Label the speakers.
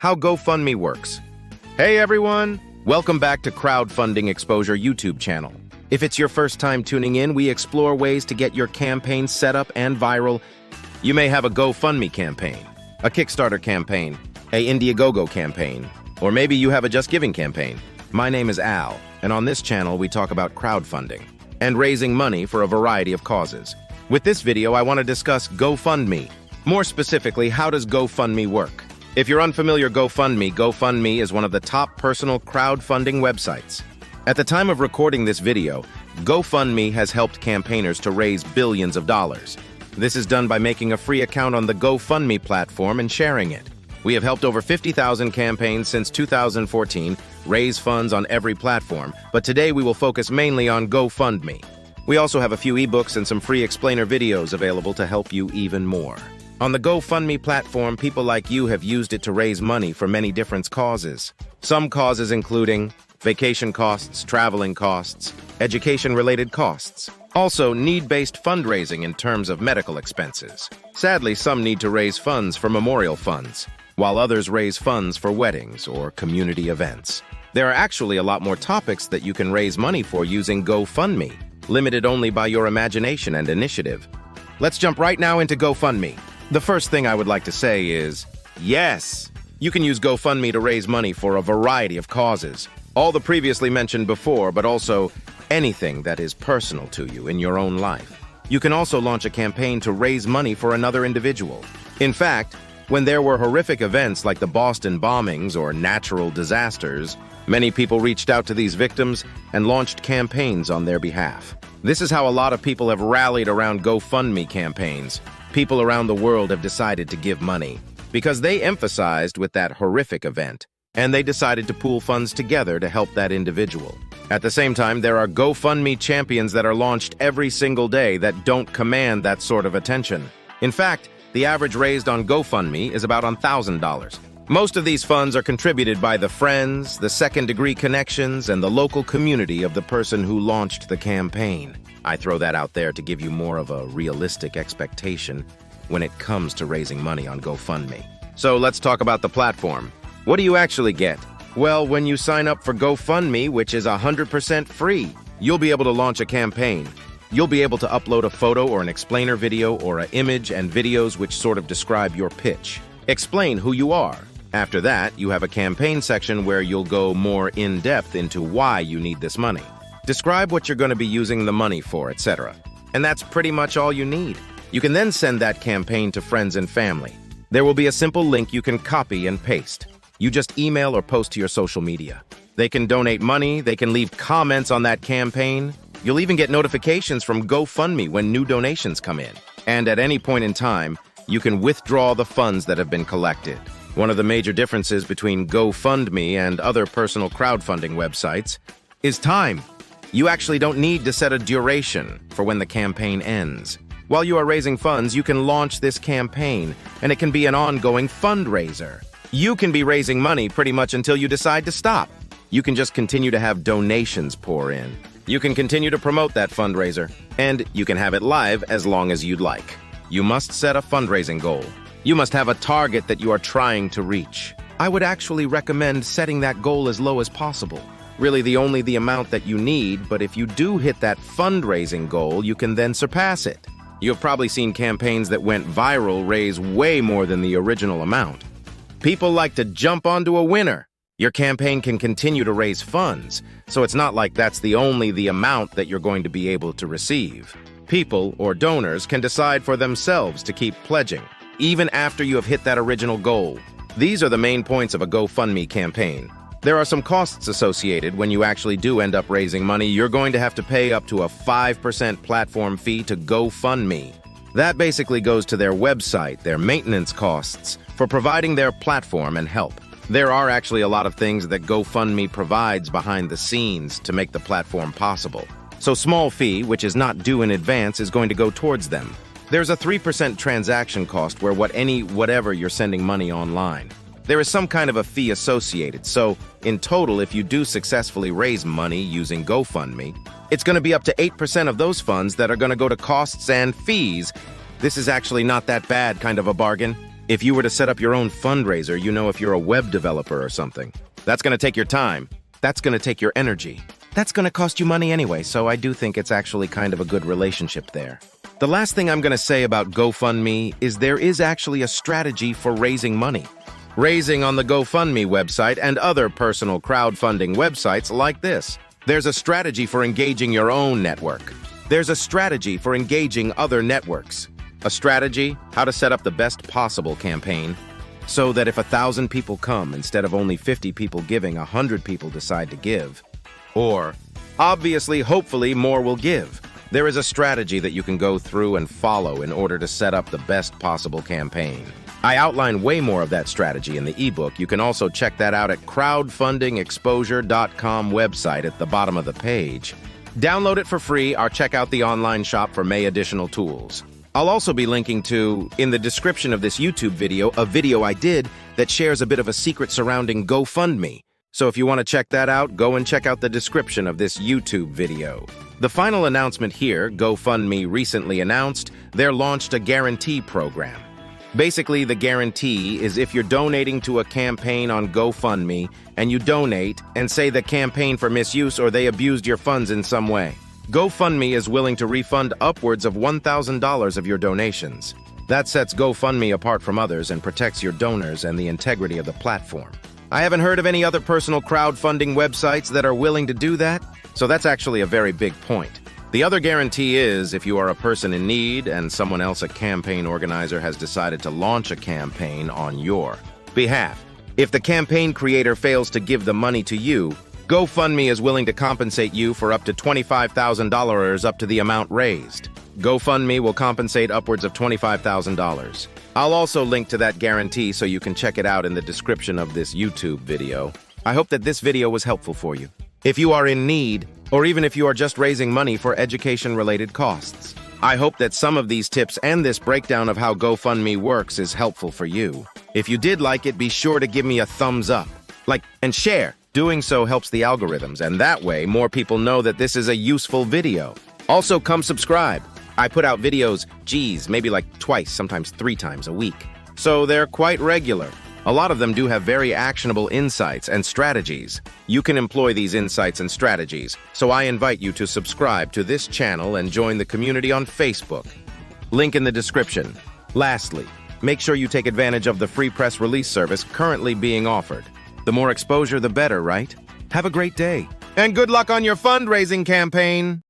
Speaker 1: how GoFundMe works. Hey everyone! Welcome back to Crowdfunding Exposure YouTube channel. If it's your first time tuning in, we explore ways to get your campaign set up and viral. You may have a GoFundMe campaign, a Kickstarter campaign, a Indiegogo campaign, or maybe you have a Just Giving campaign. My name is Al, and on this channel we talk about crowdfunding and raising money for a variety of causes. With this video, I want to discuss GoFundMe. More specifically, how does GoFundMe work? If you're unfamiliar, GoFundMe is one of the top personal crowdfunding websites. At the time of recording this video, GoFundMe has helped campaigners to raise billions of dollars. This is done by making a free account on the GoFundMe platform and sharing it. We have helped over 50,000 campaigns since 2014 raise funds on every platform, but today we will focus mainly on GoFundMe. We also have a few eBooks and some free explainer videos available to help you even more. On the GoFundMe platform, people like you have used it to raise money for many different causes. Some causes including vacation costs, traveling costs, education-related costs. Also, need-based fundraising in terms of medical expenses. Sadly, some need to raise funds for memorial funds, while others raise funds for weddings or community events. There are actually a lot more topics that you can raise money for using GoFundMe, limited only by your imagination and initiative. Let's jump right now into GoFundMe. The first thing I would like to say is, yes, you can use GoFundMe to raise money for a variety of causes. All the previously mentioned before, but also anything that is personal to you in your own life. You can also launch a campaign to raise money for another individual. In fact, when there were horrific events like the Boston bombings or natural disasters, many people reached out to these victims and launched campaigns on their behalf. This is how a lot of people have rallied around GoFundMe campaigns. People around the world have decided to give money because they emphasized with that horrific event, and they decided to pool funds together to help that individual. At the same time, there are GoFundMe champions that are launched every single day that don't command that sort of attention. In fact, the average raised on GoFundMe is about $1,000. Most of these funds are contributed by the friends, the second-degree connections, and the local community of the person who launched the campaign. I throw that out there to give you more of a realistic expectation when it comes to raising money on GoFundMe. So let's talk about the platform. What do you actually get? Well, when you sign up for GoFundMe, which is 100% free, you'll be able to launch a campaign. You'll be able to upload a photo or an explainer video or an image and videos which sort of describe your pitch. Explain who you are. After that, you have a campaign section where you'll go more in-depth into why you need this money. Describe what you're going to be using the money for, etc. And that's pretty much all you need. You can then send that campaign to friends and family. There will be a simple link you can copy and paste. You just email or post to your social media. They can donate money, they can leave comments on that campaign. You'll even get notifications from GoFundMe when new donations come in. And at any point in time, you can withdraw the funds that have been collected. One of the major differences between GoFundMe and other personal crowdfunding websites is time. You actually don't need to set a duration for when the campaign ends. While you are raising funds, you can launch this campaign, and it can be an ongoing fundraiser. You can be raising money pretty much until you decide to stop. You can just continue to have donations pour in. You can continue to promote that fundraiser, and you can have it live as long as you'd like. You must set a fundraising goal. You must have a target that you are trying to reach. I would actually recommend setting that goal as low as possible. Really the amount that you need, but if you do hit that fundraising goal, you can then surpass it. You have probably seen campaigns that went viral raise way more than the original amount. People like to jump onto a winner. Your campaign can continue to raise funds, so it's not like that's the amount that you're going to be able to receive. People or donors can decide for themselves to keep pledging, even after you have hit that original goal. These are the main points of a GoFundMe campaign. There are some costs associated when you actually do end up raising money. You're going to have to pay up to a 5% platform fee to GoFundMe. That basically goes to their website, their maintenance costs, for providing their platform and help. There are actually a lot of things that GoFundMe provides behind the scenes to make the platform possible. So small fee, which is not due in advance, is going to go towards them. There's a 3% transaction cost where whatever you're sending money online. There is some kind of a fee associated, so in total, if you do successfully raise money using GoFundMe, it's going to be up to 8% of those funds that are going to go to costs and fees. This is actually not that bad kind of a bargain. If you were to set up your own fundraiser, if you're a web developer or something, that's going to take your time. That's going to take your energy. That's going to cost you money anyway, so I do think it's actually kind of a good relationship there. The last thing I'm going to say about GoFundMe is there is actually a strategy for raising money. Raising on the GoFundMe website and other personal crowdfunding websites like this. There's a strategy for engaging your own network. There's a strategy for engaging other networks. A strategy, how to set up the best possible campaign, so that if 1,000 people come instead of only 50 people giving, 100 people decide to give. Or, obviously, hopefully, more will give. There is a strategy that you can go through and follow in order to set up the best possible campaign. I outline way more of that strategy in the ebook. You can also check that out at crowdfundingexposure.com website at the bottom of the page. Download it for free or check out the online shop for May additional tools. I'll also be linking to, in the description of this YouTube video, a video I did that shares a bit of a secret surrounding GoFundMe. So if you want to check that out, go and check out the description of this YouTube video. The final announcement here, GoFundMe recently announced they're launched a guarantee program. Basically, the guarantee is if you're donating to a campaign on GoFundMe and you donate and say the campaign for misuse or they abused your funds in some way, GoFundMe is willing to refund upwards of $1,000 of your donations. That sets GoFundMe apart from others and protects your donors and the integrity of the platform. I haven't heard of any other personal crowdfunding websites that are willing to do that, so that's actually a very big point. The other guarantee is if you are a person in need and someone else, a campaign organizer, has decided to launch a campaign on your behalf. If the campaign creator fails to give the money to you, GoFundMe is willing to compensate you for up to $25,000 up to the amount raised. GoFundMe will compensate upwards of $25,000. I'll also link to that guarantee so you can check it out in the description of this YouTube video. I hope that this video was helpful for you. If you are in need, or even if you are just raising money for education-related costs, I hope that some of these tips and this breakdown of how GoFundMe works is helpful for you. If you did like it, be sure to give me a thumbs up, like, and share. Doing so helps the algorithms, and that way more people know that this is a useful video. Also, come subscribe. I put out videos, maybe like twice, sometimes 3 times a week. So they're quite regular. A lot of them do have very actionable insights and strategies. You can employ these insights and strategies, so I invite you to subscribe to this channel and join the community on Facebook. Link in the description. Lastly, make sure you take advantage of the free press release service currently being offered. The more exposure, the better, right? Have a great day, and good luck on your fundraising campaign!